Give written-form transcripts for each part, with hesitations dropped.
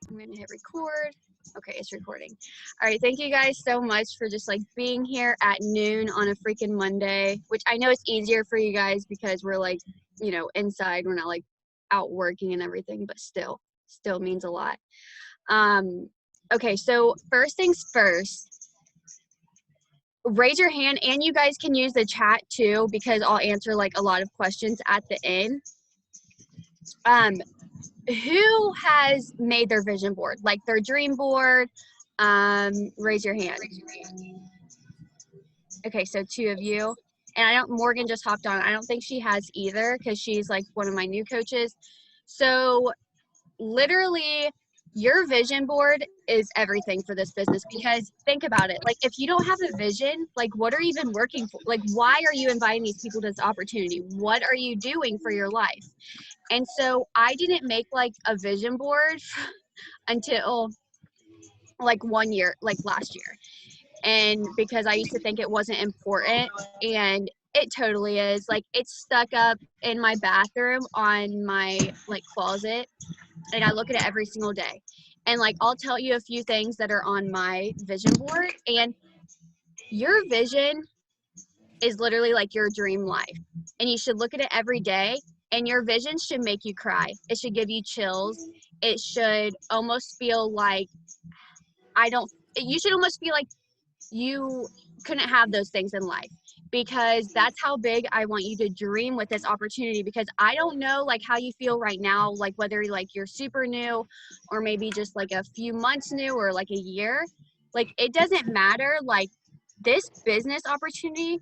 I'm gonna hit record. Okay, it's recording. All right, thank you guys so much for just like being here at noon on a freaking Monday, which I know it's easier for you guys because we're like, you know, inside. We're not like out working and everything, but still means a lot. Okay, so first things first, raise your hand, and you guys can use the chat too because I'll answer like a lot of questions at the end. Who has made their vision board, like their dream board? Raise your hand. Okay, so 2 of you. And Morgan just hopped on. I don't think she has either because she's like one of my new coaches. So literally your vision board is everything for this business, because think about it. Like if you don't have a vision, like what are you even working for? Like why are you inviting these people to this opportunity? What are you doing for your life? And so I didn't make like a vision board until like 1 year, like last year. And because I used to think it wasn't important, and it totally is. Like it's stuck up in my bathroom on my like closet, and I look at it every single day. And like I'll tell you a few things that are on my vision board, and your vision is literally like your dream life, and you should look at it every day, and your vision should make you cry. It should give you chills. It should almost feel like you should almost feel like you couldn't have those things in life, because that's how big I want you to dream with this opportunity. Because I don't know like how you feel right now, like whether like you're super new or maybe just like a few months new or like a year. Like it doesn't matter. Like this business opportunity,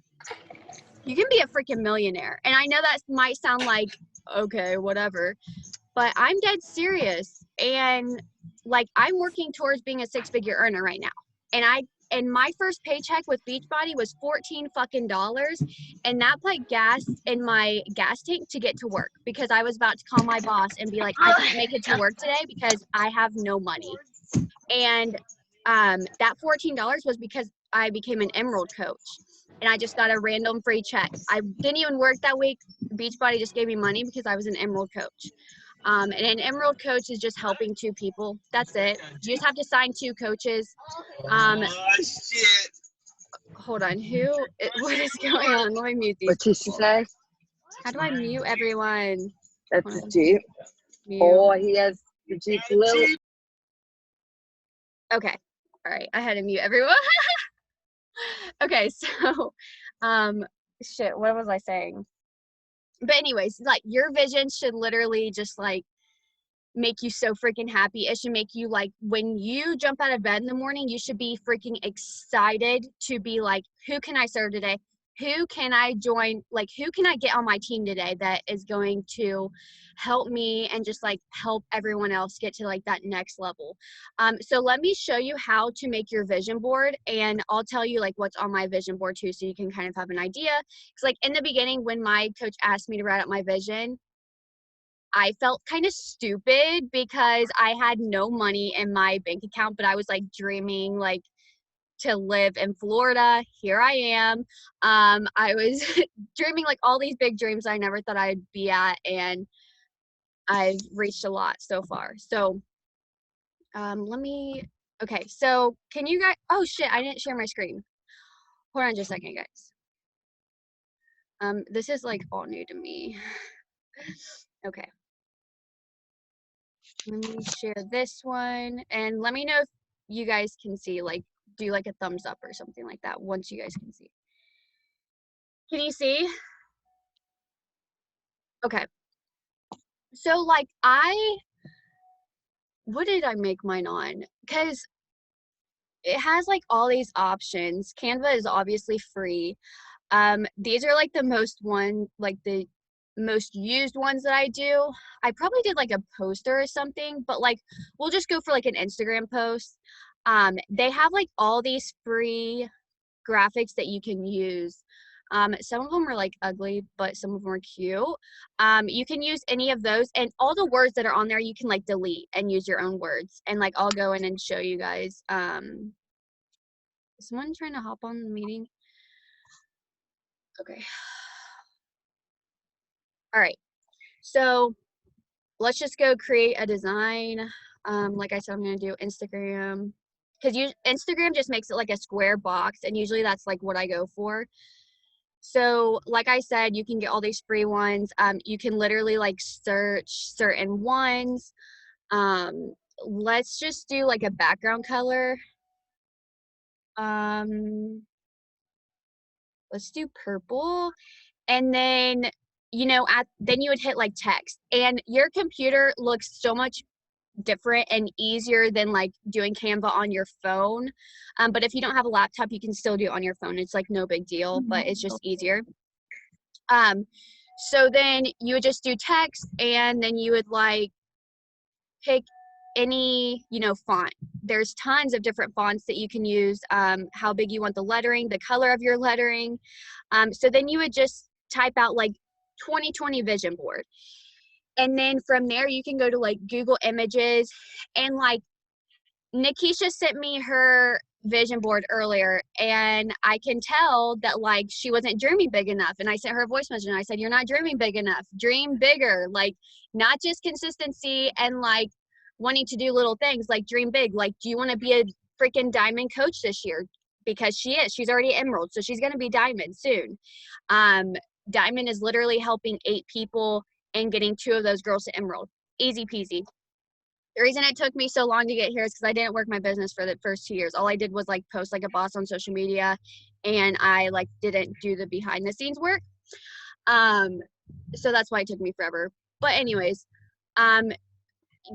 you can be a freaking millionaire. And I know that might sound like, okay, whatever, but I'm dead serious. And like I'm working towards being a 6-figure earner right now. And my first paycheck with Beachbody was $14 fucking dollars, and that put gas in my gas tank to get to work, because I was about to call my boss and be like, I can't make it to work today because I have no money. And that $14 was because I became an Emerald coach, and I just got a random free check. I didn't even work that week. Beachbody just gave me money because I was an Emerald coach. And an Emerald coach is just helping 2 people. That's it. You just have to sign 2 coaches. Shit. Hold on. What is going on? Let me mute these. What did she say? How do I mute everyone? That's a Jeep. Mute. Oh, he has the Jeep Lil. Okay. All right. I had to mute everyone. Okay. So, shit. What was I saying? But anyways, like your vision should literally just like make you so freaking happy. It should make you like, when you jump out of bed in the morning, you should be freaking excited to be like, who can I serve today? Who can I join? Like, who can I get on my team today that is going to help me and just like help everyone else get to like that next level? So let me show you how to make your vision board, and I'll tell you like what's on my vision board too, so you can kind of have an idea. Because like in the beginning, when my coach asked me to write out my vision, I felt kind of stupid because I had no money in my bank account, but I was like dreaming like to live in Florida. Here I am. I was dreaming like all these big dreams I never thought I'd be at, and I've reached a lot so far. So okay, so can you guys, oh shit, I didn't share my screen. Hold on just a second, guys. This is like all new to me. Okay. Let me share this one, and let me know if you guys can see, like do like a thumbs up or something like that once you guys can see. Can you see? Okay. So like what did I make mine on? Because it has like all these options. Canva is obviously free. These are like the most used ones that I do. I probably did like a poster or something, but like we'll just go for like an Instagram post. They have like all these free graphics that you can use. Some of them are like ugly, but some of them are cute. You can use any of those, and all the words that are on there you can like delete and use your own words. And like I'll go in and show you guys. Is someone trying to hop on the meeting? Okay. All right. So let's just go create a design. Like I said, I'm going to do Instagram because Instagram just makes it like a square box, and usually that's like what I go for. So like I said, you can get all these free ones. You can literally like search certain ones. Let's just do like a background color. Let's do purple. And then, you know, then you would hit like text, and your computer looks so much different and easier than like doing Canva on your phone. But if you don't have a laptop, you can still do it on your phone. It's like no big deal, but it's just easier. So then you would just do text, and then you would like pick any, you know, font. There's tons of different fonts that you can use, how big you want the lettering, the color of your lettering. So then you would just type out like 2020 vision board. And then from there, you can go to like Google Images, and like Nikisha sent me her vision board earlier, and I can tell that like she wasn't dreaming big enough. And I sent her a voice message and I said, you're not dreaming big enough. Dream bigger. Like, not just consistency and like wanting to do little things, like dream big. Like, do you want to be a freaking diamond coach this year? Because she is. She's already emerald, so she's going to be diamond soon. Diamond is literally helping 8 people and getting 2 of those girls to emerald. Easy peasy. The reason it took me so long to get here is because I didn't work my business for the first 2 years. All I did was like post like a boss on social media, and I like didn't do the behind the scenes work. So that's why it took me forever. But anyways,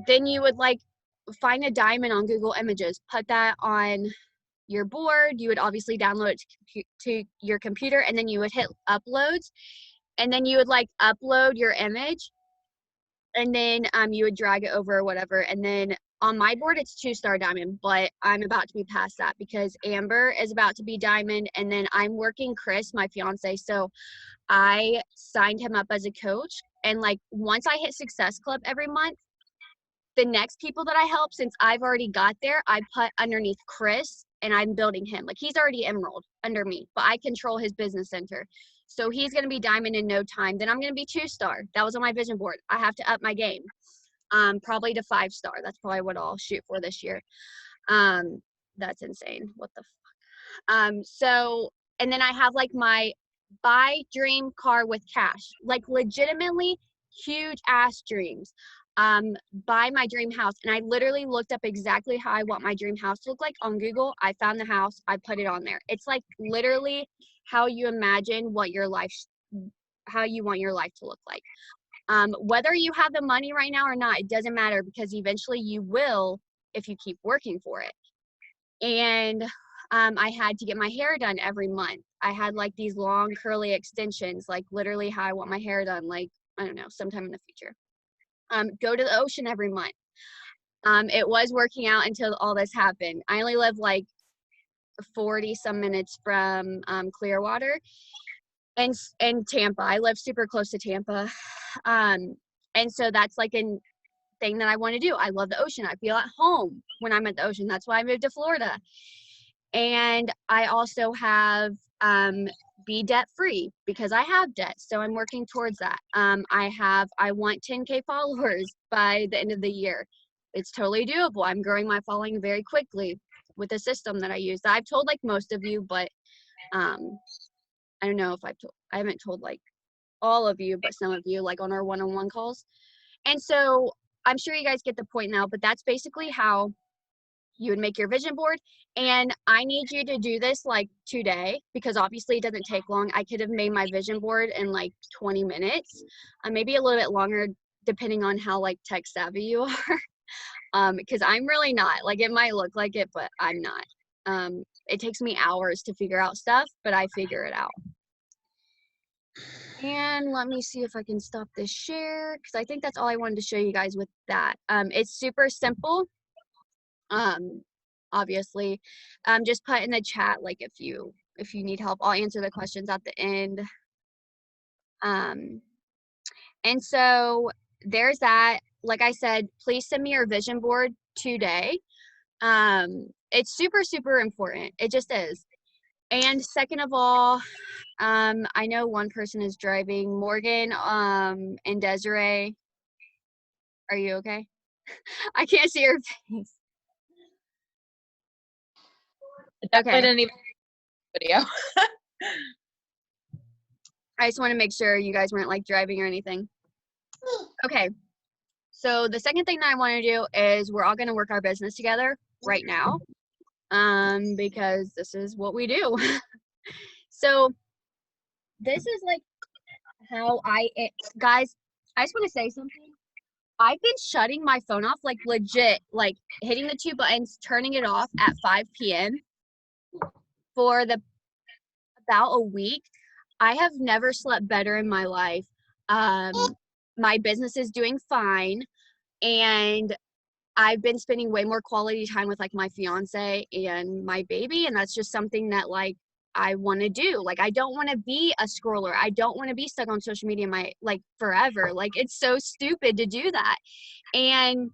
then you would like find a diamond on Google Images, put that on your board. You would obviously download it to your computer, and then you would hit uploads, and then you would like upload your image, and then you would drag it over or whatever. And then on my board, it's 2-star diamond, but I'm about to be past that because Amber is about to be diamond. And then I'm working Chris, my fiance. So I signed him up as a coach. And like, once I hit Success Club every month, the next people that I help, since I've already got there, I put underneath Chris, and I'm building him. Like, he's already emerald under me, but I control his business center. So he's going to be diamond in no time. Then I'm going to be 2-star. That was on my vision board. I have to up my game, probably to 5-star. That's probably what I'll shoot for this year. That's insane. What the fuck? So, and then I have like my buy dream car with cash, like legitimately huge ass dreams. Buy my dream house. And I literally looked up exactly how I want my dream house to look like on Google. I found the house, I put it on there. It's like literally how you imagine what your life, how you want your life to look like. Whether you have the money right now or not, it doesn't matter, because eventually you will if you keep working for it. And I had to get my hair done every month. I had like these long curly extensions, like literally how I want my hair done, like, I don't know, sometime in the future. Go to the ocean every month. It was working out until all this happened. I only live like 40 some minutes from Clearwater and Tampa. I live super close to Tampa. And so that's like a thing that I want to do. I love the ocean. I feel at home when I'm at the ocean. That's why I moved to Florida. And I also have be debt free, because I have debt. So I'm working towards that. I want 10K followers by the end of the year. It's totally doable. I'm growing my following very quickly with the system that I use. I've told like most of you, but I don't know if I haven't told like all of you, but some of you, like on our one-on-one calls. And so I'm sure you guys get the point now, but that's basically how you would make your vision board. And I need you to do this like today, because obviously it doesn't take long. I could have made my vision board in like 20 minutes, maybe a little bit longer, depending on how like tech savvy you are. Because I'm really not. Like, it might look like it, but I'm not. It takes me hours to figure out stuff, but I figure it out. And let me see if I can stop this share, because I think that's all I wanted to show you guys with that. It's super simple. Obviously, just put in the chat like if you need help. I'll answer the questions at the end. And so there's that. Like I said, please send me your vision board today. It's super, super important. It just is. And second of all, I know one person is driving. Morgan and Desiree, are you okay? I can't see your face. Definitely Okay. didn't even video. I just want to make sure you guys weren't like driving or anything. Okay. So the second thing that I want to do is we're all going to work our business together right now. Because this is what we do. So this is like how guys, I just want to say something. I've been shutting my phone off, like legit, like hitting the 2 buttons, turning it off at 5 p.m. for about a week. I have never slept better in my life. My business is doing fine, and I've been spending way more quality time with like my fiance and my baby, and that's just something that like I want to do. Like I don't want to be a scroller. I don't want to be stuck on social media forever. Like it's so stupid to do that. And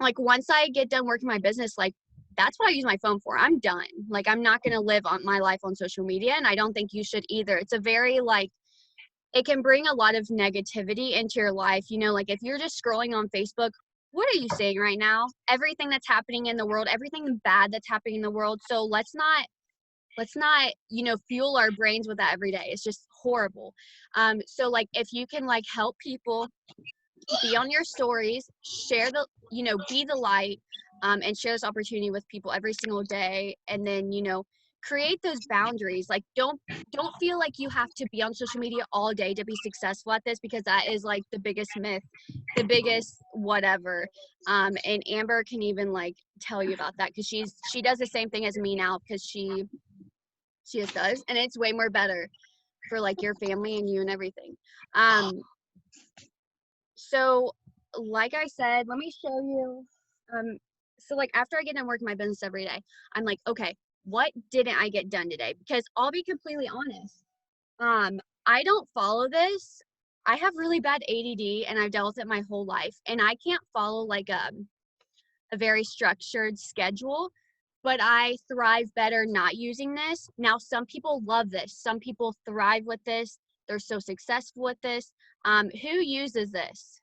like once I get done working my business, like that's what I use my phone for. I'm done. Like I'm not going to live on my life on social media, and I don't think you should either. It's a very like it can bring a lot of negativity into your life. You know, like if you're just scrolling on Facebook, what are you seeing right now? Everything that's happening in the world, everything bad that's happening in the world. So let's not, fuel our brains with that every day. It's just horrible. So like if you can like help people be on your stories, share be the light, and share this opportunity with people every single day. And then, create those boundaries. Like don't feel like you have to be on social media all day to be successful at this, because that is like the biggest myth, the biggest whatever. And Amber can even like tell you about that, because she does the same thing as me now, because she just does, and it's way more better for like your family and you and everything. So like I said, let me show you. So like after I get done working my business every day, I'm like, okay, what didn't I get done today? Because I'll be completely honest. I don't follow this. I have really bad ADD, and I've dealt with it my whole life, and I can't follow like a very structured schedule, but I thrive better not using this. Now, some people love this. Some people thrive with this. They're so successful with this. Who uses this?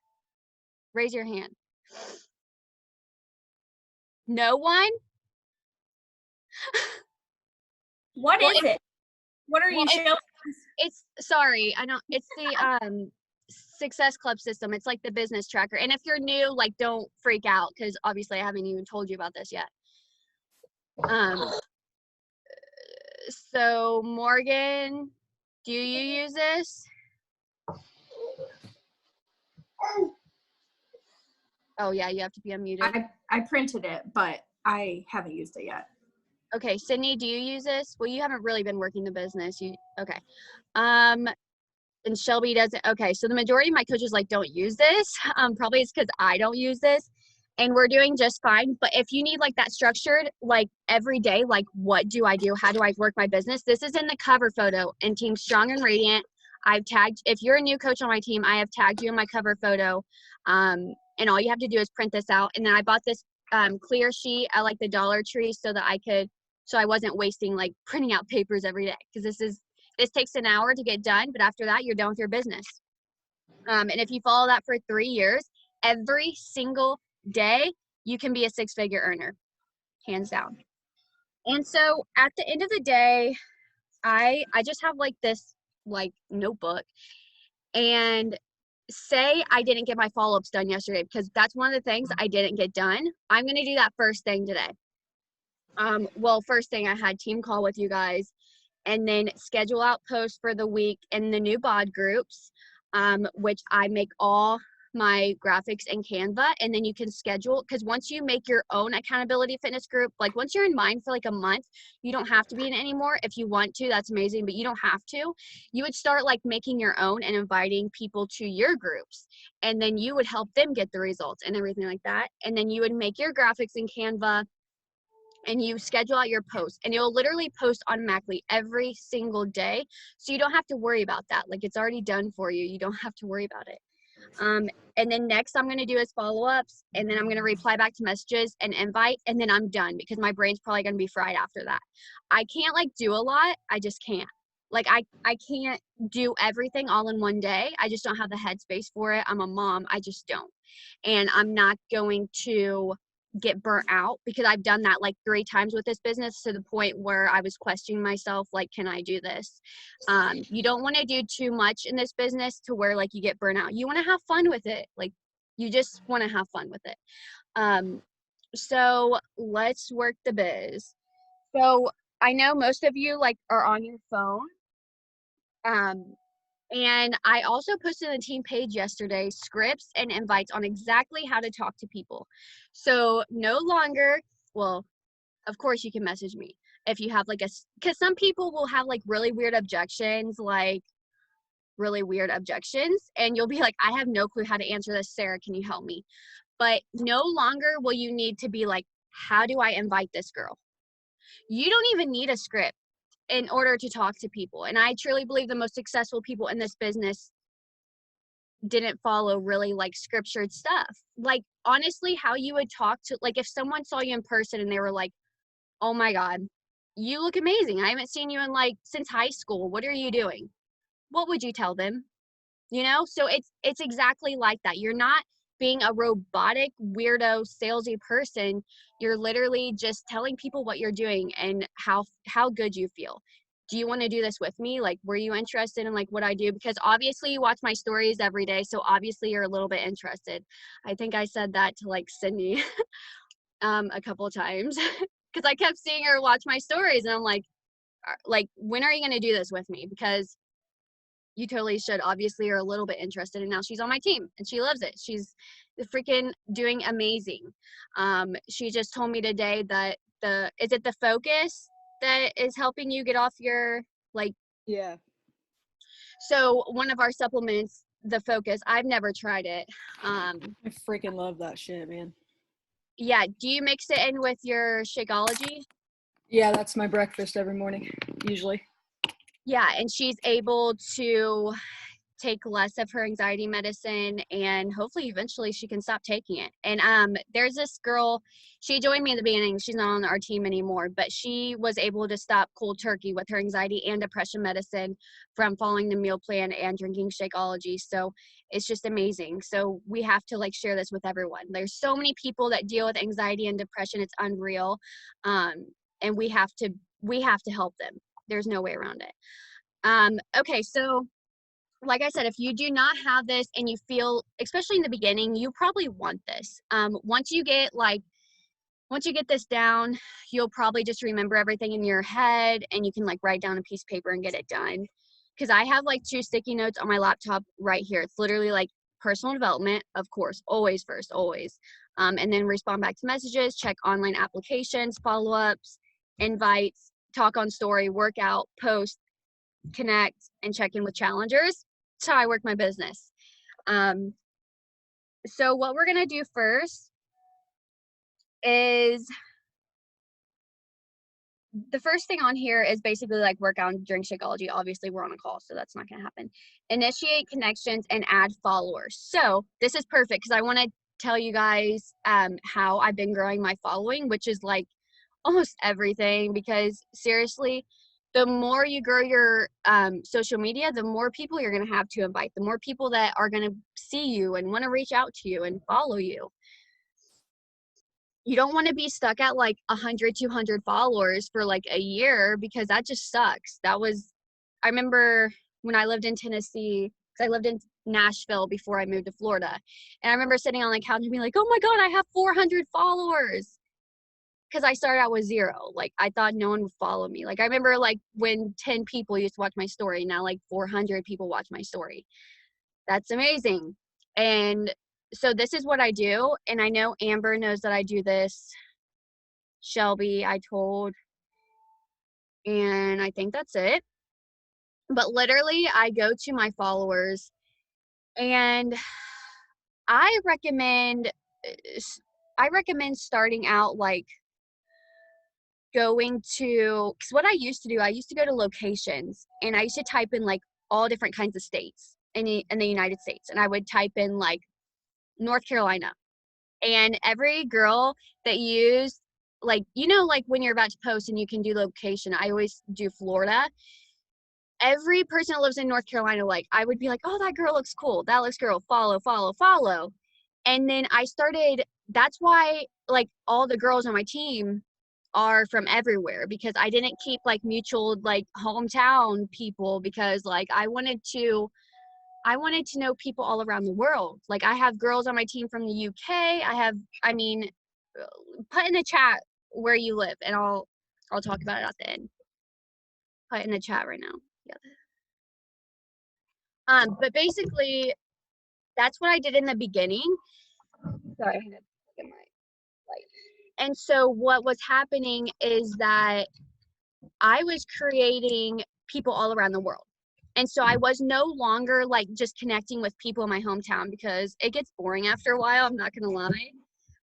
Raise your hand. No one? What is it? What are you showing? It's sorry, I don't. It's the Success Club system. It's like the business tracker. And if you're new, like don't freak out, because obviously I haven't even told you about this yet. So Morgan, do you use this? Oh yeah, you have to be unmuted. I printed it, but I haven't used it yet. Okay, Sydney, do you use this? Well, you haven't really been working the business. Okay. And Shelby doesn't. Okay, so the majority of my coaches like don't use this. Probably it's because I don't use this, and we're doing just fine. But if you need like that structured, like every day, like what do I do? How do I work my business? This is in the cover photo in Team Strong and Radiant. I've tagged, if you're a new coach on my team, I have tagged you in my cover photo. And all you have to do is print this out. And then I bought this clear sheet at like the Dollar Tree so I wasn't wasting like printing out papers every day, because this takes an hour to get done, but after that you're done with your business. And if you follow that for 3 years, every single day you can be a 6-figure earner, hands down. And so at the end of the day, I just have like this like notebook, and say I didn't get my follow-ups done yesterday, because that's one of the things I didn't get done. I'm going to do that first thing today. Well, first thing, I had team call with you guys, and then schedule out posts for the week in the new bod groups, which I make all my graphics in Canva. And then you can schedule, because once you make your own accountability fitness group, like once you're in mine for like a month, you don't have to be in it anymore. If you want to, that's amazing, but you don't have to. You would start like making your own and inviting people to your groups, and then you would help them get the results and everything like that. And then you would make your graphics in Canva, and you schedule out your posts, and you'll literally post automatically every single day. So you don't have to worry about that. Like it's already done for you. You don't have to worry about it. And then next I'm going to do is follow-ups, and then I'm going to reply back to messages and invite, and then I'm done, because my brain's probably going to be fried after that. I can't like do a lot. I just can't. Like I can't do everything all in one day. I just don't have the headspace for it. I'm a mom. I just don't. And I'm not going to get burnt out because I've done that like 3 times with this business to the point where I was questioning myself, like, can I do this? You don't want to do too much in this business to where like you get burnt out. You want to have fun with it. Like you just want to have fun with it. So let's work the biz. So I know most of you like are on your phone. And I also posted on the team page yesterday scripts and invites on exactly how to talk to people. So no longer, well, of course you can message me if you have like because some people will have like really weird objections, and you'll be like, I have no clue how to answer this, Sarah, can you help me? But no longer will you need to be like, how do I invite this girl? You don't even need a script in order to talk to people. And I truly believe the most successful people in this business didn't follow really like scriptured stuff. Like honestly, how you would talk to, like if someone saw you in person and they were like, oh my God, you look amazing. I haven't seen you in like since high school. What are you doing? What would you tell them? You know? So it's exactly like that. You're not being a robotic, weirdo, salesy person. You're literally just telling people what you're doing and how good you feel. Do you want to do this with me? Like, were you interested in like what I do? Because obviously you watch my stories every day, so obviously you're a little bit interested. I think I said that to like Sydney a couple of times because I kept seeing her watch my stories, and I'm like, when are you going to do this with me? Because you totally should. Obviously you're a little bit interested, and now she's on my team and she loves it. She's freaking doing amazing. She just told me today that is it the focus that is helping you get off your like, Yeah. so one of our supplements, the focus, I've never tried it. I freaking love that shit, man. Yeah, do you mix it in with your Shakeology? Yeah, that's my breakfast every morning, usually. Yeah, and she's able to take less of her anxiety medicine, and hopefully eventually she can stop taking it. And there's this girl, she joined me in the beginning, she's not on our team anymore, but she was able to stop cold turkey with her anxiety and depression medicine from following the meal plan and drinking Shakeology. So it's just amazing. So we have to like share this with everyone. There's so many people that deal with anxiety and depression, it's unreal. And we have to help them. There's no way around it. Okay, so like I said, if you do not have this and you feel, especially in the beginning, you probably want this. Once you get this down, you'll probably just remember everything in your head, and you can like write down a piece of paper and get it done. Because I have like 2 sticky notes on my laptop right here. It's literally like personal development, of course, always first, always. And then respond back to messages, check online applications, follow-ups, invites, talk on story, workout, post, connect, and check in with challengers. That's how I work my business. So what we're gonna do first is, the first thing on here is basically like work on during Shakeology. Obviously we're on a call, so that's not gonna happen. Initiate connections and add followers. So this is perfect because I want to tell you guys how I've been growing my following, which is like almost everything, because seriously, the more you grow your social media, the more people you're going to have to invite, the more people that are going to see you and want to reach out to you and follow you. You don't want to be stuck at like 100, 200 followers for like a year, because that just sucks. I remember when I lived in Tennessee, because I lived in Nashville before I moved to Florida. And I remember sitting on the couch and being like, oh my God, I have 400 followers. Because I started out with 0. Like I thought no one would follow me. Like I remember like when 10 people used to watch my story, now like 400 people watch my story. That's amazing. And so this is what I do. And I know Amber knows that I do this. Shelby, I told. And I think that's it. But literally I go to my followers, and I recommend starting out like going to, because what I used to do, I used to go to locations, and I used to type in like all different kinds of states in the United States, and I would type in like North Carolina, and every girl that used, like, you know, like when you're about to post and you can do location, I always do Florida. every person that lives in North Carolina, like, I would be like, oh, that girl looks cool. That looks girl. Follow, follow, follow. And then I started, that's why, like, all the girls on my team are from everywhere, because I didn't keep, like, mutual, like, hometown people, because, like, I wanted to know people all around the world. Like, I have girls on my team from the UK. Put in the chat where you live, and I'll talk about it at the end. Put in the chat right now. Yeah. But basically, that's what I did in the beginning. Sorry, I had to look at my light. And so what was happening is that I was creating people all around the world. And so I was no longer like just connecting with people in my hometown, because it gets boring after a while. I'm not going to lie.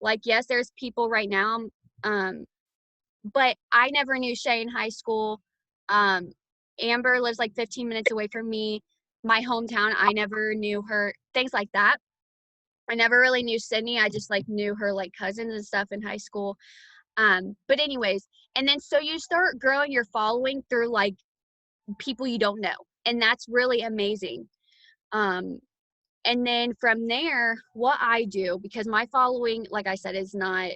Like, yes, there's people right now, but I never knew Shay in high school. Amber lives like 15 minutes away from me. My hometown, I never knew her, things like that. I never really knew Sydney. I just like knew her like cousins and stuff in high school. But anyways, and then so you start growing your following through like people you don't know. And that's really amazing. And then from there, what I do, because my following, like I said, is not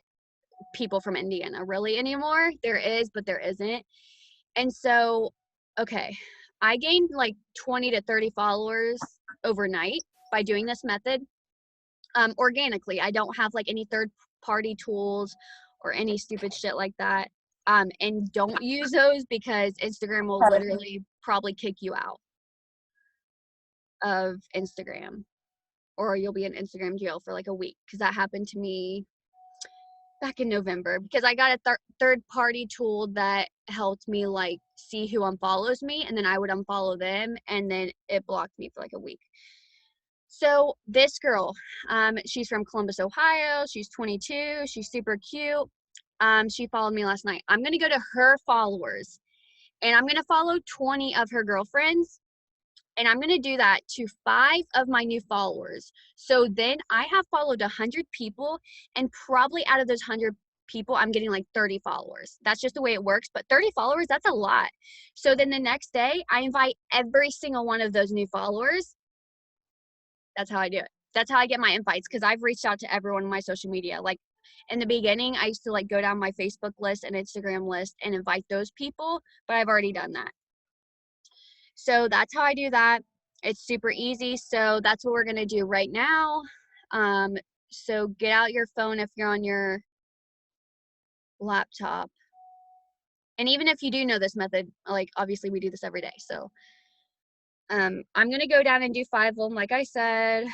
people from Indiana really anymore. There is, but there isn't. And so, okay, I gained like 20 to 30 followers overnight by doing this method. Organically. I don't have like any third party tools or any stupid shit like that. And don't use those, because Instagram will literally probably kick you out of Instagram, or you'll be in Instagram jail for like a week, because that happened to me back in November, because I got a third party tool that helped me like see who unfollows me, and then I would unfollow them, and then it blocked me for like a week. So this girl, she's from Columbus, Ohio. She's 22. She's super cute. She followed me last night. I'm going to go to her followers, and I'm going to follow 20 of her girlfriends. And I'm going to do that to 5 of my new followers. So then I have followed 100 people, and probably out of those 100 people, I'm getting like 30 followers. That's just the way it works. But 30 followers, that's a lot. So then the next day, I invite every single one of those new followers. That's how I do it. That's how I get my invites, because I've reached out to everyone on my social media. Like in the beginning, I used to like go down my Facebook list and Instagram list and invite those people, but I've already done that. So that's how I do that. It's super easy. So that's what we're going to do right now. So get out your phone if you're on your laptop. And even if you do know this method, like obviously we do this every day. So I'm going to go down and do 5 of them, like I said.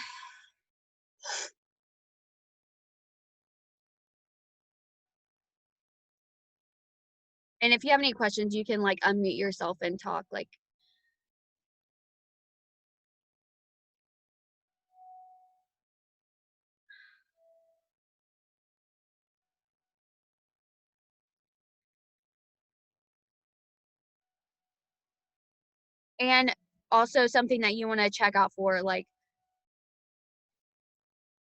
And if you have any questions, you can like unmute yourself and talk. Like, and also something that you want to check out for, like,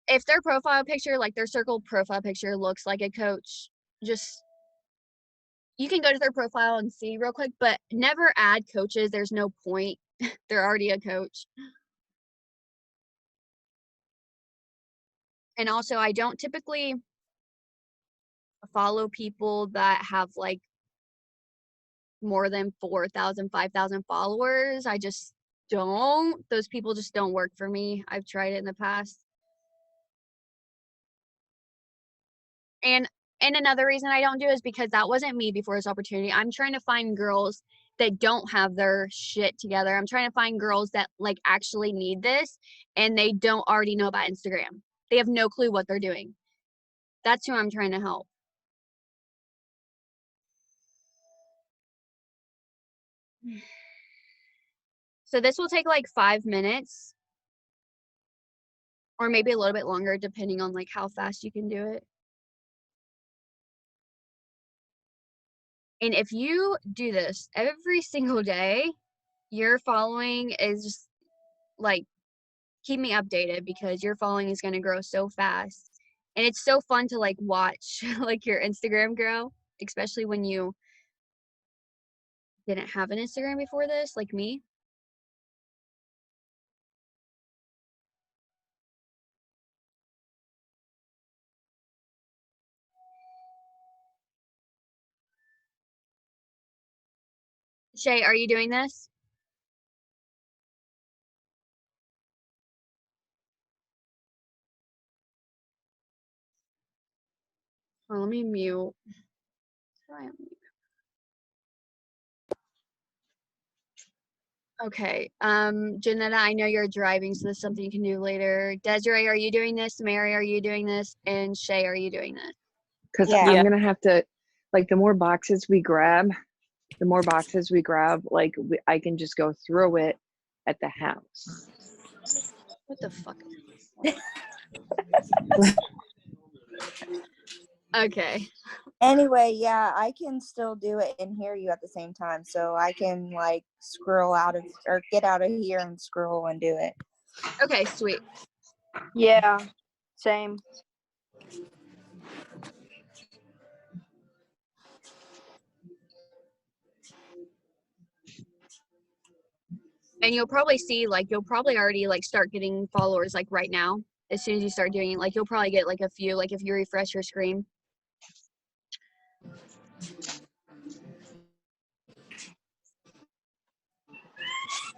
if their profile picture, like their circle profile picture looks like a coach, just, you can go to their profile and see real quick, but never add coaches. There's no point. They're already a coach. And also, I don't typically follow people that have like more than 4,000, 5,000 followers. I just don't. Those people just don't work for me. I've tried it in the past. And another reason I don't do is because that wasn't me before this opportunity. I'm trying to find girls that don't have their shit together. I'm trying to find girls that like actually need this, and they don't already know about Instagram. They have no clue what they're doing. That's who I'm trying to help. So this will take like 5 minutes, or maybe a little bit longer, depending on like how fast you can do it. And if you do this every single day, your following is just like, keep me updated, because your following is going to grow so fast. And it's so fun to like watch like your Instagram grow, especially when you didn't have an Instagram before this, like me. Shay, are you doing this? Oh, let me mute. Okay. Janetta, I know you're driving, so this is something you can do later. Desiree, are you doing this? Mary, are you doing this? And Shay, are you doing this? Because Yeah. I'm gonna have to, like, the more boxes we grab, like I can just go through it at the house. What the fuck? Okay. Anyway, yeah, I can still do it and hear you at the same time. So I can like scroll out of or get out of here and scroll and do it. Okay, sweet. Yeah, same. And you'll probably see, like, you'll probably already like start getting followers like right now. As soon as you start doing it, like you'll probably get like a few, like if you refresh your screen.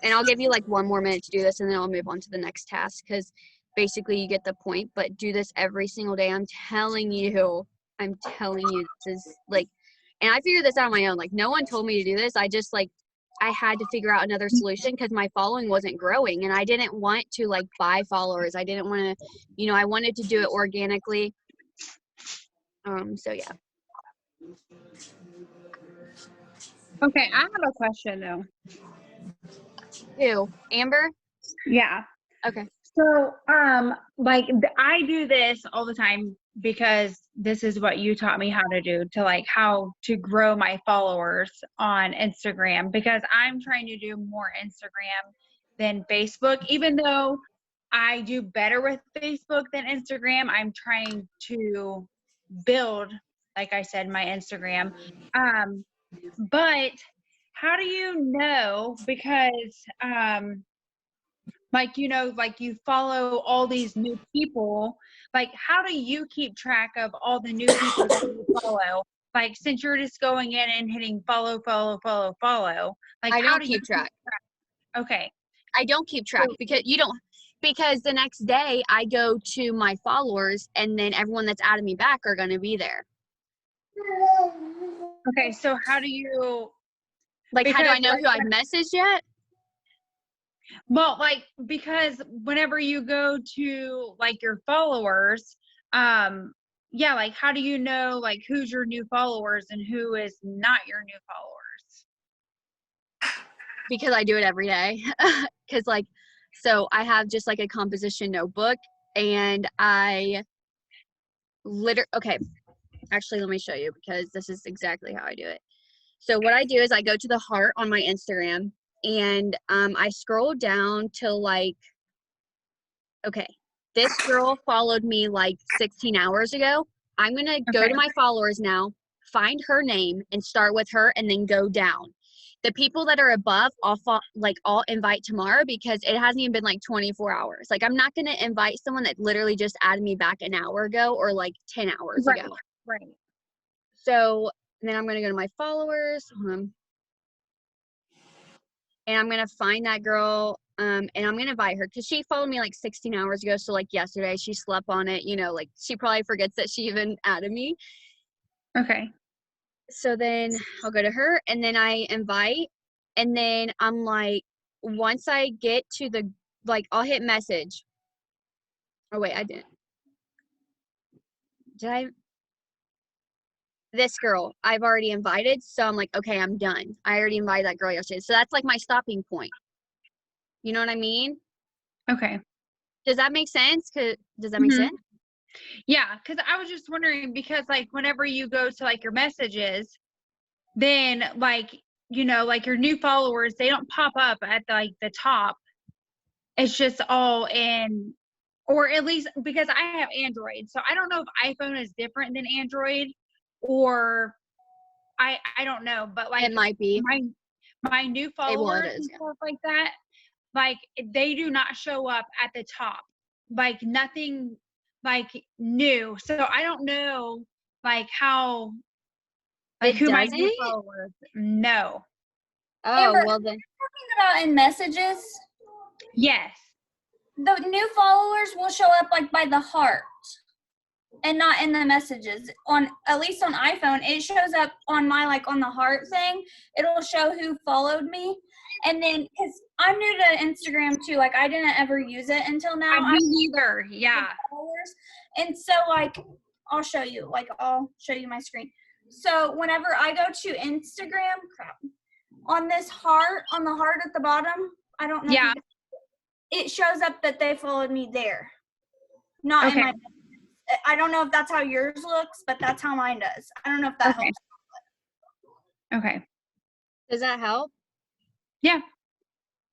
And I'll give you like 1 more minute to do this and then I'll move on to the next task because basically you get the point, but do this every single day. I'm telling you, this is like, and I figured this out on my own. Like no one told me to do this. I just like, I had to figure out another solution because my following wasn't growing and I didn't want to like buy followers. I didn't want to, you know, I wanted to do it organically. So yeah. Okay, I have a question though. Who? Amber? Yeah. Okay. So, like I do this all the time because this is what you taught me how to do, to like how to grow my followers on Instagram, because I'm trying to do more Instagram than Facebook. Even though I do better with Facebook than Instagram, I'm trying to build, like I said, my Instagram. But how do you know? Because like, you know, like you follow all these new people, like how do you keep track of all the new people that you follow? Like since you're just going in and hitting follow, like I how don't do you keep track. Okay. I don't keep track because you don't, because the next day I go to my followers and then everyone that's added me back are going to be there. Okay, so how do you, Like, how do I because, know like, who I've messaged yet? well, like because whenever you go to like your followers, yeah, like how do you know like who's your new followers and who is not your new followers? Because I do it every day. Because like, so I have just like a composition notebook and I okay, actually let me show you because this is exactly how I do it. So what I do is I go to the heart on my Instagram and I scroll down to like, okay, this girl followed me like 16 hours ago. I'm going to go Okay. to my followers now, find her name and start with her and then go down. The people that are above, I'll invite tomorrow because it hasn't even been like 24 hours. Like I'm not going to invite someone that literally just added me back an hour ago or like 10 hours ago. Right. So then I'm going to go to my followers. And I'm going to find that girl and I'm going to invite her because she followed me like 16 hours ago. So like yesterday she slept on it, you know, like she probably forgets that she even added me. Okay. So then I'll go to her and then I invite and then I'm like, once I get to the, like, I'll hit message. Oh wait, I didn't. Did I? This girl I've already invited. So I'm like, okay, I'm done. I already invited that girl yesterday. So that's like my stopping point. You know what I mean? Okay. Does that make sense? Does that make sense? Yeah, because I was just wondering because like whenever you go to like your messages, then like, you know, like your new followers, they don't pop up at like the top. It's just all in, or at least because I have Android. So I don't know if iPhone is different than Android or I don't know, but like It might be. my new It followers is, and stuff like that, like they do not show up at the top, like nothing like new. So I don't know like how, like It who my new doesn't? followers. No. Oh, Amber, well then. talking about in messages, Yes. the new followers will show up like by the heart and not in the messages. On at least on iPhone, it shows up on my like on the heart thing. It'll show who followed me. And then because I'm new to Instagram too, like I didn't ever use it until now. Me neither. Yeah. Followers. And so like I'll show you. Like I'll show you my screen. So whenever I go to Instagram, on this heart, on the heart at the bottom, I don't know. Yeah. It shows up that they followed me there. Not Okay. in my. I don't know if that's how yours looks, but that's how mine does. I don't know if that Okay. helps. Okay. Does that help? Yeah.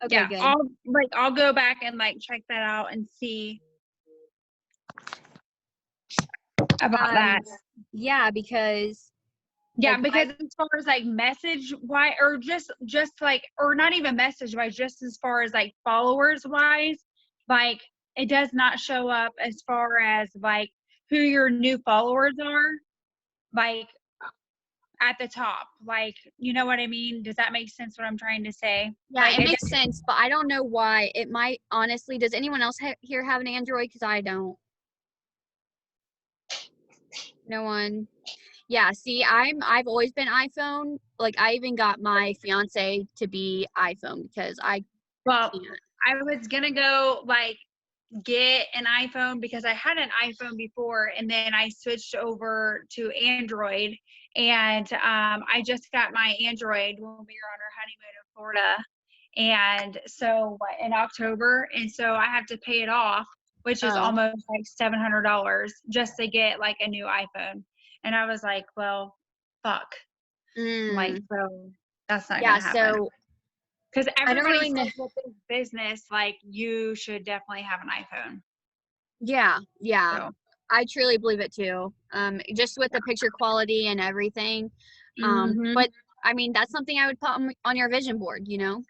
Okay, Yeah. good. I'll go back and like check that out and see about that. Yeah, because Yeah, like, because as far as like message wise, or just like, or not even message wise, just as far as like followers wise, like it does not show up as far as like who your new followers are, like at the top. Like, you know what I mean? Does that make sense what I'm trying to say? yeah, Like, it makes sense, but I don't know why. It might honestly. Does anyone else here have an Android? Because I don't. No one. Yeah, see, I've always been iPhone. Like I even got my fiance to be iPhone because I Well, can't. I was gonna go like get an iPhone because I had an iPhone before and then I switched over to Android, and I just got my Android when we were on our honeymoon in Florida, and so in October, and so I have to pay it off, which is Oh. almost like $700 just to get like a new iPhone. And I was like, well, fuck. Like, so that's not Yeah, gonna happen. so Because I don't everybody really know. says with this business, like you should definitely have an iPhone. Yeah, So, I truly believe it too. Just with the picture quality and everything. mhm. But I mean, that's something I would put on your vision board, you know?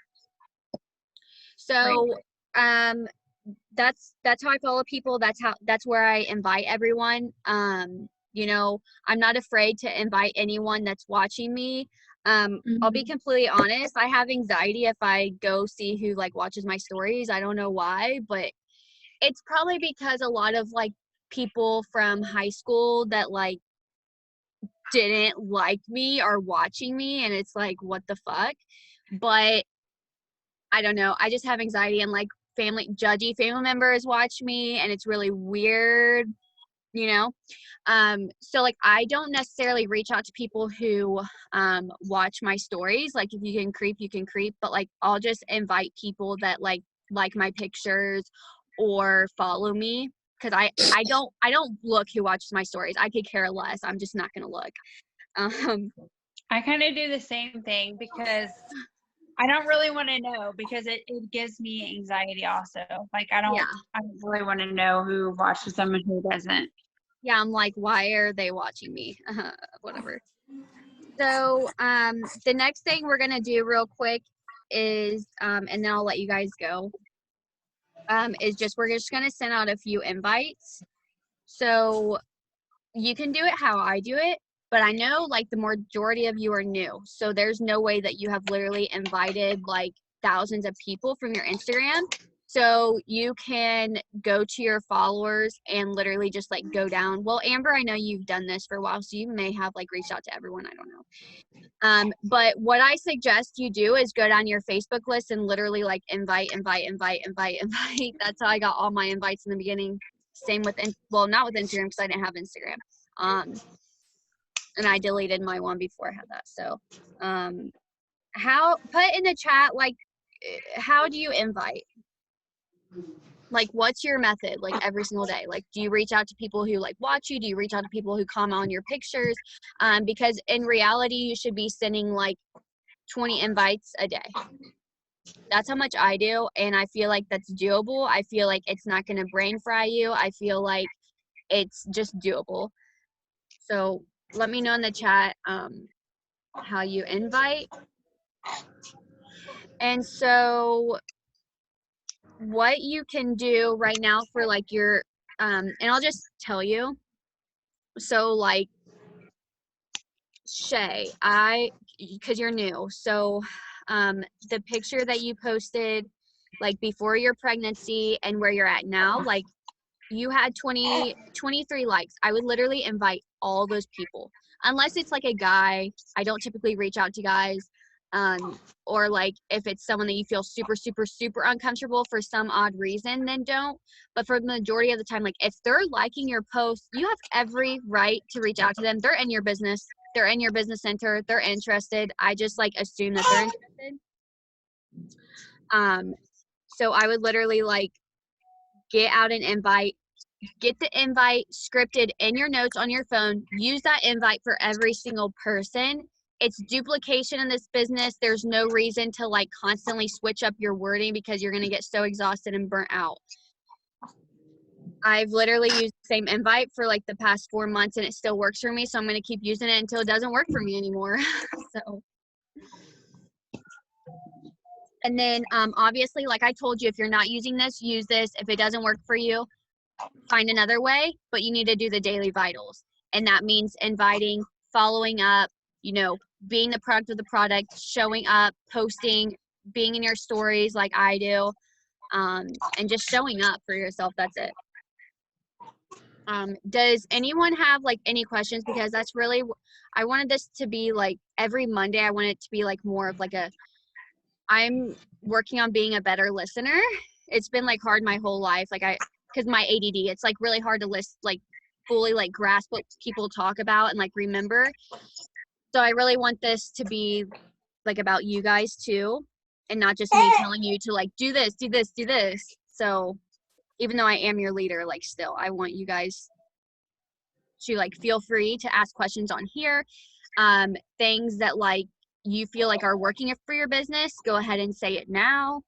So, that's how I follow people. That's where I invite everyone. You know, I'm not afraid to invite anyone that's watching me. I'll be completely honest. I have anxiety if I go see who like watches my stories. I don't know why, but it's probably because a lot of like people from high school that like didn't like me are watching me, and it's like, what the fuck? But I don't know. I just have anxiety, and like judgy family members watch me, and it's really weird, you know? So like I don't necessarily reach out to people who watch my stories. Like if you can creep, but like I'll just invite people that like my pictures or follow me, because I don't look who watches my stories. I could care less. I'm just not gonna look. I kind of do the same thing because I don't really want to know, because it gives me anxiety also. Like I don't really want to know who watches them and who doesn't. Yeah, I'm like, why are they watching me? Whatever. So the next thing we're gonna do real quick is and then I'll let you guys go. Is we're just gonna send out a few invites. So you can do it how I do it, but I know like the majority of you are new. So there's no way that you have literally invited like thousands of people from your Instagram. So you can go to your followers and literally just like go down. Well, Amber, I know you've done this for a while, so you may have like reached out to everyone. I don't know. But what I suggest you do is go down your Facebook list and literally like invite. That's how I got all my invites in the beginning. Same with, well, not with Instagram because I didn't have Instagram. And I deleted my one before I had that. So, put in the chat, like, how do you invite? Like, what's your method, like, every single day? Like, do you reach out to people who, like, watch you? Do you reach out to people who comment on your pictures? Because in reality, you should be sending, like, 20 invites a day. That's how much I do, and I feel like that's doable. I feel like it's not going to brain fry you. I feel like it's just doable. So let me know in the chat how you invite. And so what you can do right now for like your and I'll just tell you. So like Shay, because you're new. So the picture that you posted like before your pregnancy and where you're at now, like you had 23 likes. I would literally invite all those people. Unless it's like a guy, I don't typically reach out to guys. Or like if it's someone that you feel super, super, super uncomfortable for some odd reason, then don't. But for the majority of the time, like if they're liking your post, you have every right to reach out to them. They're in your business. They're in your business center. They're interested. I just like assume that they're interested. So I would literally like get out an invite, get the invite scripted in your notes on your phone, use that invite for every single person. It's duplication in this business. There's no reason to like constantly switch up your wording because you're going to get so exhausted and burnt out. I've literally used the same invite for like the past 4 months and it still works for me. So I'm going to keep using it until it doesn't work for me anymore. So. And then obviously, like I told you, if you're not using this, use this. If it doesn't work for you, find another way, but you need to do the daily vitals. And that means inviting, following up, you know, being the product of the product, showing up, posting, being in your stories like I do, and just showing up for yourself. That's it. Does anyone have like any questions? Because that's really, I wanted this to be like every Monday, I want it to be like more of like I'm working on being a better listener. It's been like hard my whole life. Like because my ADD, it's like really hard to like fully like grasp what people talk about and like remember. So I really want this to be like about you guys too, and not just me telling you to like do this, do this, do this. So even though I am your leader, like still, I want you guys to like feel free to ask questions on here. Things that like you feel like are working for your business, go ahead and say it now.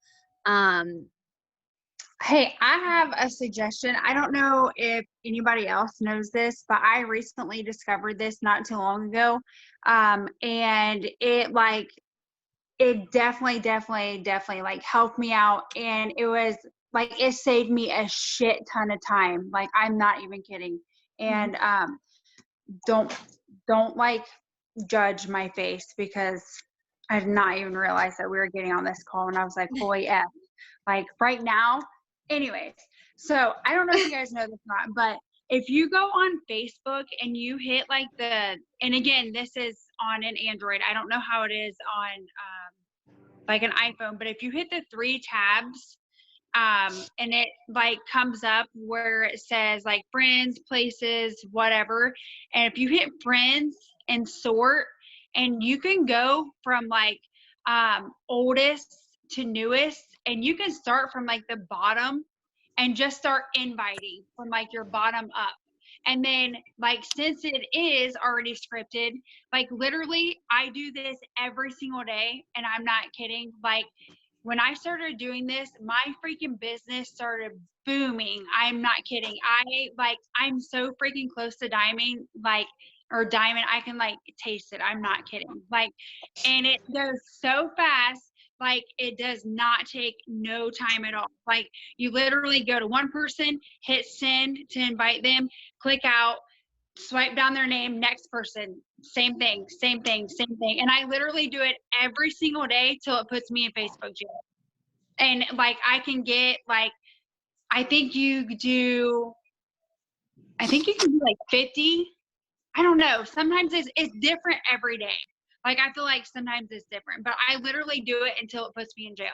Hey, I have a suggestion. I don't know if anybody else knows this, but I recently discovered this not too long ago. And it definitely like helped me out. And it was like, it saved me a shit ton of time. Like, I'm not even kidding. And don't like judge my face because I did not even realize that we were getting on this call. And I was like, holy F, like right now. Anyways, so I don't know if you guys know this or not, but if you go on Facebook and you hit like and again, this is on an Android. I don't know how it is on like an iPhone, but if you hit the 3 tabs, and it like comes up where it says like friends, places, whatever. And if you hit friends and sort, and you can go from like oldest to newest, and you can start from like the bottom and just start inviting from like your bottom up. And then like, since it is already scripted, like literally I do this every single day, and I'm not kidding. Like, when I started doing this, my freaking business started booming. I'm not kidding. I'm so freaking close to diamond, diamond. I can like taste it. I'm not kidding. Like, and it goes so fast. Like, it does not take no time at all. Like, you literally go to one person, hit send to invite them, click out, swipe down their name, next person, same thing. And I literally do it every single day till it puts me in Facebook jail. And like, I can get like, I think you can do like 50. I don't know. Sometimes it's different every day. Like, I feel like sometimes it's different, but I literally do it until it puts me in jail.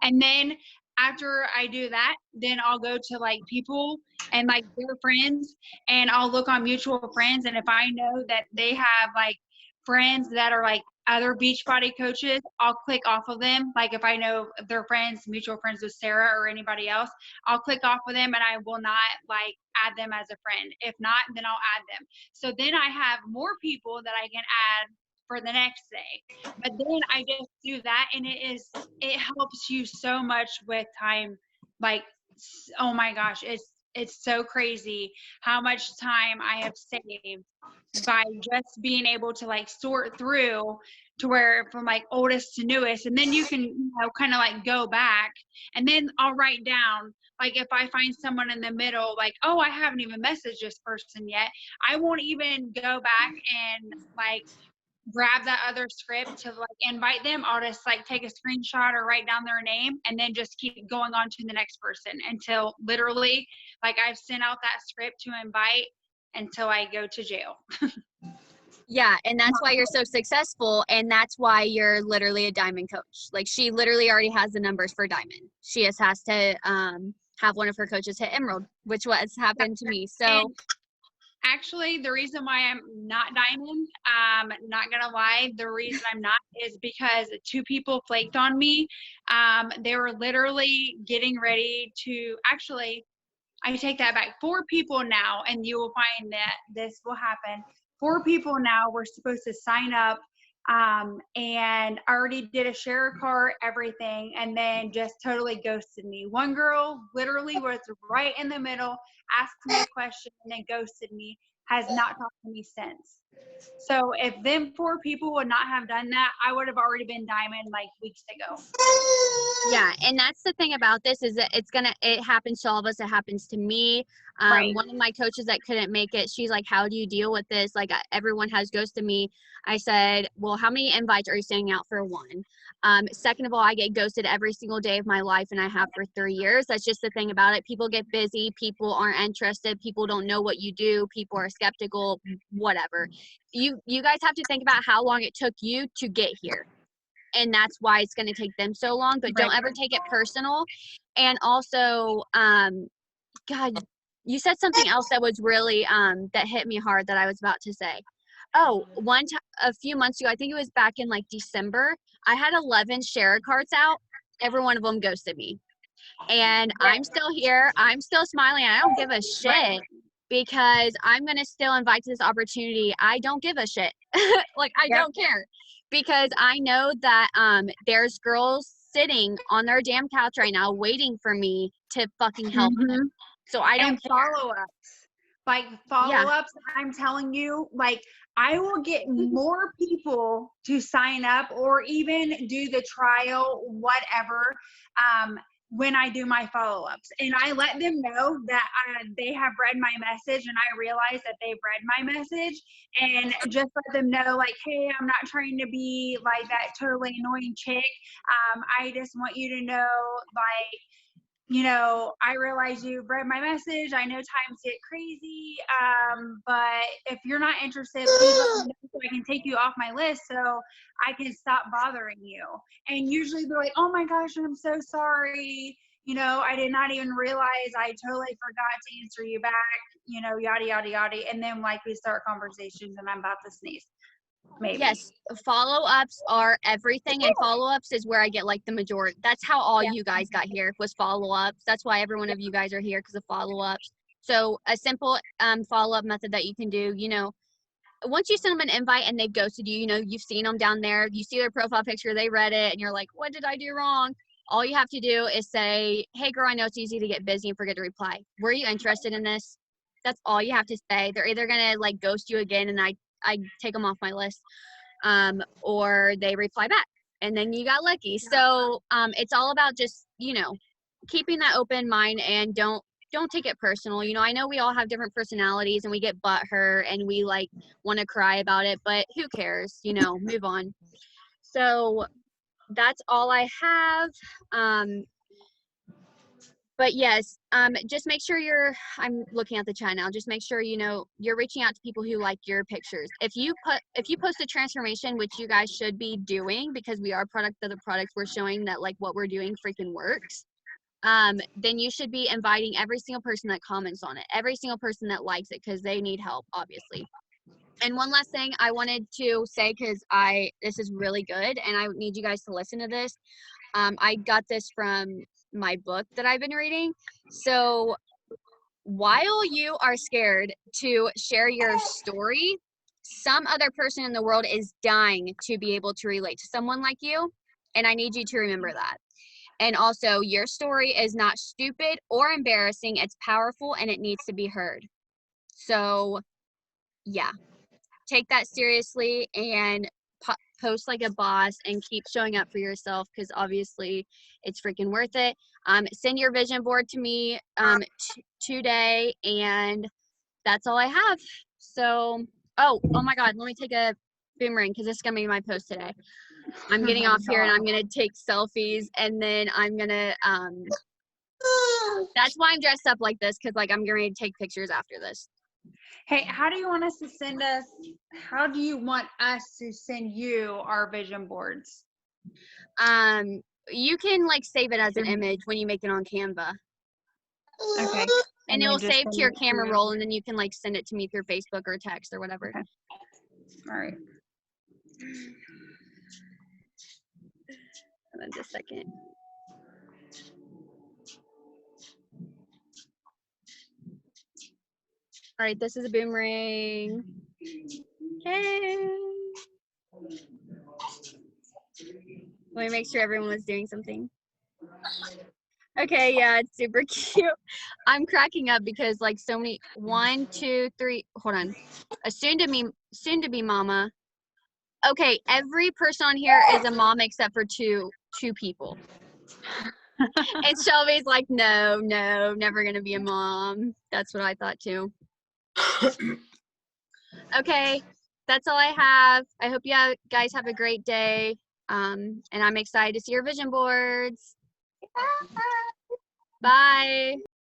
And then after I do that, then I'll go to like people and like their friends, and I'll look on mutual friends. And if I know that they have like friends that are like other Beachbody coaches, I'll click off of them. Like, if I know their friends, mutual friends with Sarah or anybody else, I'll click off of them, and I will not like add them as a friend. If not, then I'll add them. So then I have more people that I can add for the next day. But then I just do that, and it helps you so much with time. Like, oh my gosh, it's so crazy how much time I have saved by just being able to like sort through to where from like oldest to newest, and then you can, you know, kind of like go back, and then I'll write down, like if I find someone in the middle, like, oh, I haven't even messaged this person yet, I won't even go back and like grab that other script to like invite them. I'll just like take a screenshot or write down their name and then just keep going on to the next person until literally like I've sent out that script to invite until I go to jail. Yeah, and that's why you're so successful, and that's why you're literally a diamond coach. Like, she literally already has the numbers for diamond. She just has to have one of her coaches hit emerald, which was happened to me. So And actually, the reason why I'm not diamond, not gonna lie, the reason I'm not is because 2 people flaked on me. They were literally getting ready to, actually, I take that back. 4 people now, and you will find that this will happen. 4 people now were supposed to sign up, and already did a share card, everything, and then just totally ghosted me. One girl literally was right in the middle, asked me a question, and then ghosted me, has not talked to me since. So if them 4 people would not have done that, I would have already been diamond like weeks ago. yeah, and that's the thing about this is that it happens to all of us. It happens to me. Right. One of my coaches that couldn't make it, she's like, how do you deal with this? Like, everyone has ghosted me. I said, well, how many invites are you sending out for one? Second of all, I get ghosted every single day of my life, and I have for 3 years. That's just the thing about it. People get busy. People aren't interested. People don't know what you do. People are skeptical, whatever. You guys have to think about how long it took you to get here. And that's why it's going to take them so long, but don't ever take it personal. And also, God, you said something else that was really, that hit me hard that I was about to say. Oh, a few months ago, I think it was back in like December, I had 11 share cards out. Every one of them ghosted me. And I'm still here. I'm still smiling. I don't give a shit because I'm going to still invite to this opportunity. I don't give a shit. Like, I don't care. Because I know that there's girls sitting on their damn couch right now waiting for me to fucking help them. So I don't care. Follow-ups. Like follow-ups, I'm telling you, like I will get more people to sign up or even do the trial, whatever, when I do my follow-ups. And I let them know that they have read my message, and I realize that they've read my message, and just let them know, like, hey, I'm not trying to be like that totally annoying chick. I just want you to know, like, you know, I realize you've read my message. I know times get crazy, but if you're not interested, please let me know so I can take you off my list so I can stop bothering you. And usually they're like, oh my gosh, I'm so sorry. You know, I did not even realize, I totally forgot to answer you back, you know, yada, yada, yada. And then like we start conversations and I'm about to sneeze. Maybe. Yes, follow-ups are everything, and follow-ups is where I get like the majority. That's how all you guys got here, was follow-ups. That's why every one of you guys are here, because of follow-ups. So a simple follow-up method that you can do, you know, once you send them an invite and they've ghosted you, you know, you've seen them down there, you see their profile picture, they read it, and you're like, what did I do wrong? All you have to do is say, hey girl, I know it's easy to get busy and forget to reply. Were you interested in this? That's all you have to say. They're either gonna like ghost you again and I take them off my list, or they reply back, and then you got lucky. So it's all about just, you know, keeping that open mind, and don't take it personal. You know, I know we all have different personalities and we get butthurt and we like want to cry about it, but who cares? You know, move on. So that's all I have. But yes, just make sure I'm looking at the chat now, just make sure, you know, you're reaching out to people who like your pictures. If you post a transformation, which you guys should be doing, because we are product of the products, we're showing that like what we're doing freaking works, then you should be inviting every single person that comments on it, every single person that likes it, because they need help, obviously. And one last thing I wanted to say, because this is really good and I need you guys to listen to this. I got this from my book that I've been reading. So while you are scared to share your story, some other person in the world is dying to be able to relate to someone like you. And I need you to remember that. And also, your story is not stupid or embarrassing. It's powerful and it needs to be heard. So, yeah, take that seriously and post like a boss and keep showing up for yourself, because obviously it's freaking worth it. Send your vision board to me today, and that's all I have. So, oh my God, let me take a boomerang because this is going to be my post today. I'm getting off here and I'm going to take selfies, and then I'm going to, that's why I'm dressed up like this, because like I'm going to take pictures after this. Hey, how do you want us to send you our vision boards? You can like save it as an image when you make it on Canva. Okay. And it then will just save send to your it camera you. roll, and then you can like send it to me through Facebook or text or whatever. Okay. All right. Hold on just a second. All right, this is a boomerang. Okay. Let me make sure everyone was doing something. Okay, yeah, it's super cute. I'm cracking up because like so many, 1, 2, 3, hold on. A soon to be mama. Okay, every person on here is a mom except for two people. And Shelby's like, no, never gonna be a mom. That's what I thought too. Okay, that's all I have. I hope you guys have a great day. And I'm excited to see your vision boards. Bye.